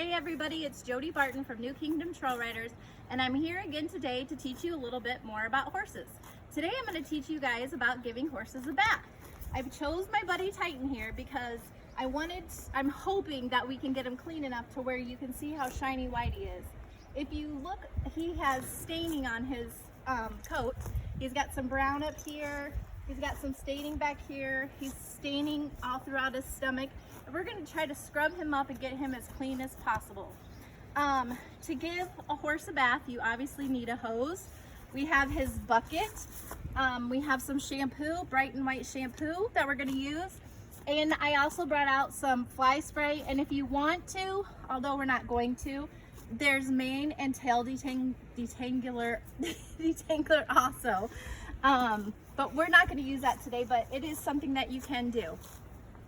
Hey everybody, it's Jody Barton from New Kingdom Trailriders, and I'm here again today to teach you a little bit more about horses. Today I'm going to teach you guys about giving horses a bath. I've chose my buddy Titan here because I'm hoping that we can get him clean enough to where you can see how shiny white he is. If you look, he has staining on his coat. He's got some brown up here, he's got some staining back here, he's staining all throughout his stomach. We're going to try to scrub him up and get him as clean as possible. To give a horse a bath, you obviously need a hose. We have his bucket. We have some shampoo, bright and white shampoo that we're going to use. And I also brought out some fly spray. And if you want to, although we're not going to, there's mane and tail detangler also. But we're not going to use that today, but it is something that you can do.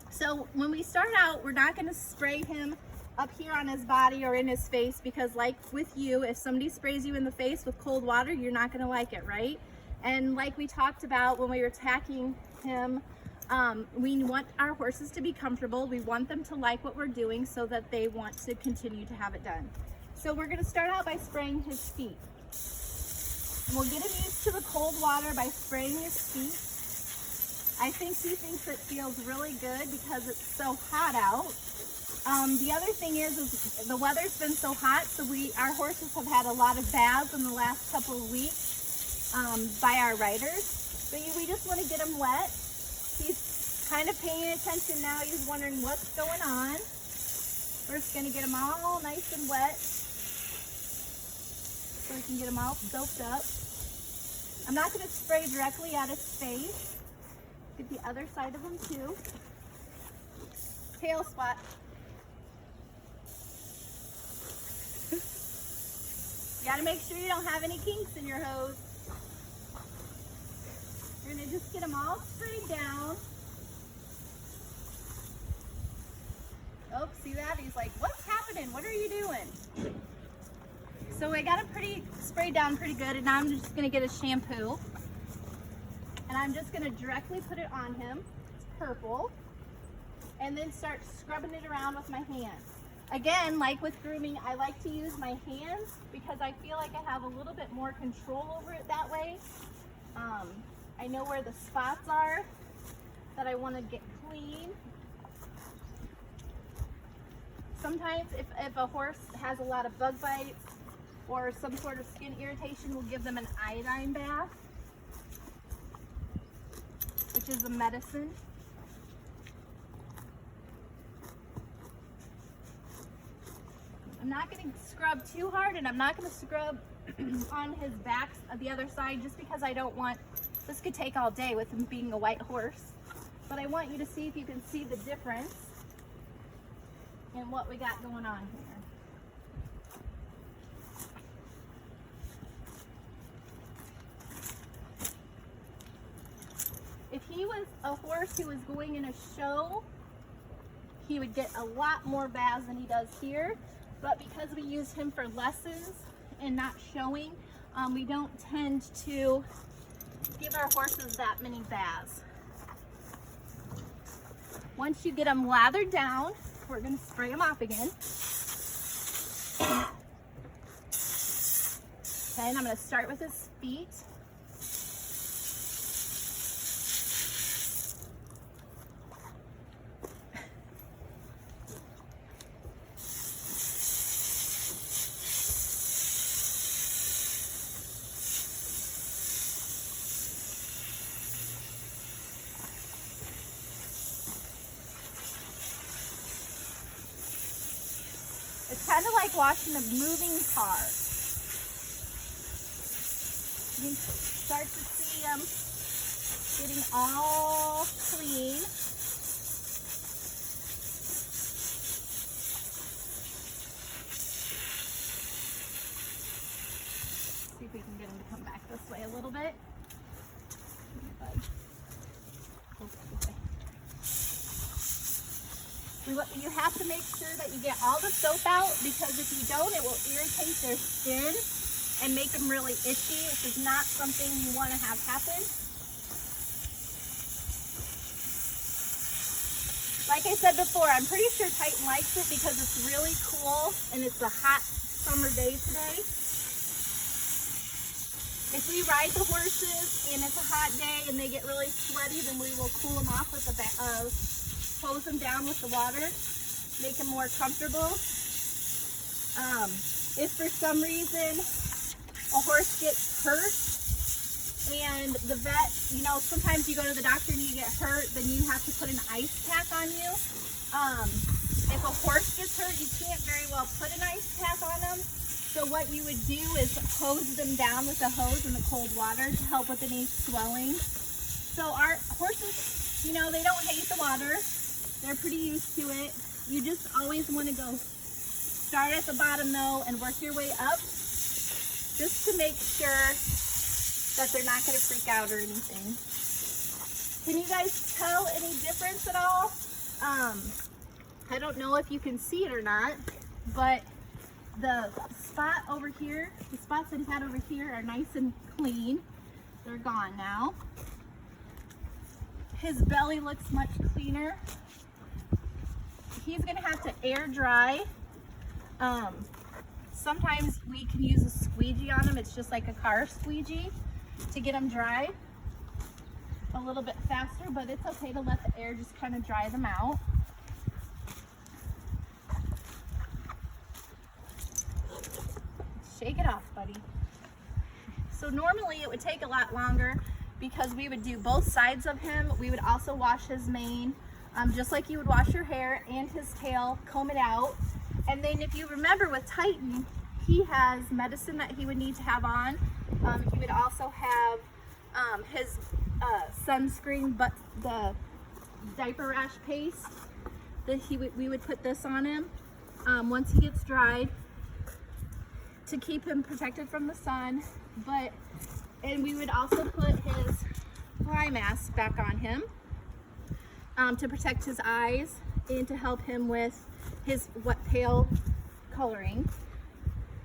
So when we start out, we're not going to spray him up here on his body or in his face, because like with you, if somebody sprays you in the face with cold water, you're not going to like it, right? And like we talked about when we were tacking him, we want our horses to be comfortable. We want them to like what we're doing so that they want to continue to have it done. So we're going to start out by spraying his feet. And we'll get him used to the cold water by spraying his feet. I think he thinks it feels really good because it's so hot out. The other thing is the weather's been so hot, so our horses have had a lot of baths in the last couple of weeks by our riders. But we just want to get him wet. He's kind of paying attention now. He's wondering what's going on. We're just going to get him all nice and wet so we can get him all soaked up. I'm not going to spray directly at his face. Get the other side of him too. Tail spot. You gotta make sure you don't have any kinks in your hose. You're gonna just get them all sprayed down. Oh, see that? He's like, what's happening? What are you doing? So I got him sprayed down pretty good, and now I'm just gonna get a shampoo. And I'm just going to directly put it on him. It's purple. And then start scrubbing it around with my hands. Again, like with grooming, I like to use my hands because I feel like I have a little bit more control over it that way. I know where the spots are that I want to get clean. Sometimes if a horse has a lot of bug bites or some sort of skin irritation, we'll give them an iodine bath, which is a medicine. I'm not going to scrub too hard, and I'm not going to scrub on his back the other side just because I don't want, this could take all day with him being a white horse. But I want you to see if you can see the difference in what we got going on here. If he was a horse who was going in a show, he would get a lot more baths than he does here. But because we use him for lessons and not showing, we don't tend to give our horses that many baths. Once you get them lathered down, we're going to spray them off again. Okay, and I'm going to start with his feet. It's kind of like washing a moving car. You can start to see them getting all clean. See if we can get them to come back this way a little bit. You have to make sure that you get all the soap out, because if you don't, it will irritate their skin and make them really itchy, which is not something you want to have happen. Like I said before, I'm pretty sure Titan likes it because it's really cool and it's a hot summer day today. If we ride the horses and it's a hot day and they get really sweaty, then we will cool them off with hose them down with the water, make them more comfortable. If for some reason a horse gets hurt and the vet, you know, sometimes you go to the doctor and you get hurt, then you have to put an ice pack on you. If a horse gets hurt, you can't very well put an ice pack on them. So what you would do is hose them down with a hose in the cold water to help with any swelling. So our horses, you know, they don't hate the water. They're pretty used to it. You just always want to go start at the bottom though and work your way up just to make sure that they're not going to freak out or anything. Can you guys tell any difference at all? I don't know if you can see it or not, but the spot over here, the spots that he had over here are nice and clean. They're gone now. His belly looks much cleaner. He's gonna have to air dry. Sometimes we can use a squeegee on him. It's just like a car squeegee to get him dry a little bit faster, but it's okay to let the air just kind of dry them out. Shake it off, buddy. So normally it would take a lot longer because we would do both sides of him. We would also wash his mane, just like you would wash your hair, and his tail, comb it out. And then if you remember with Titan, he has medicine that he would need to have on. He would also have his sunscreen, but the diaper rash paste that we would put this on him once he gets dried to keep him protected from the sun. And we would also put his fly mask back on him to protect his eyes and to help him with his wet tail coloring.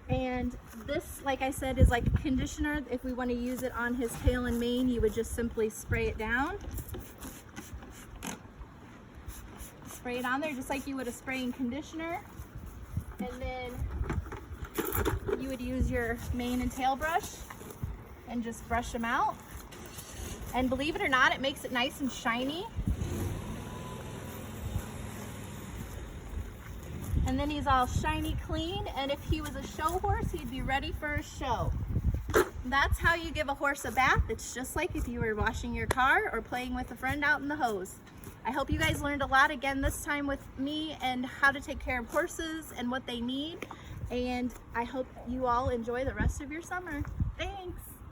And this, like I said, is like a conditioner. If we want to use it on his tail and mane, you would just simply spray it down. Spray it on there just like you would a spraying conditioner. And then you would use your mane and tail brush and just brush them out. And believe it or not, it makes it nice and shiny. And then he's all shiny clean, and if he was a show horse, he'd be ready for a show. That's how you give a horse a bath. It's just like if you were washing your car or playing with a friend out in the hose. I hope you guys learned a lot again this time with me and how to take care of horses and what they need. And I hope you all enjoy the rest of your summer. Thanks.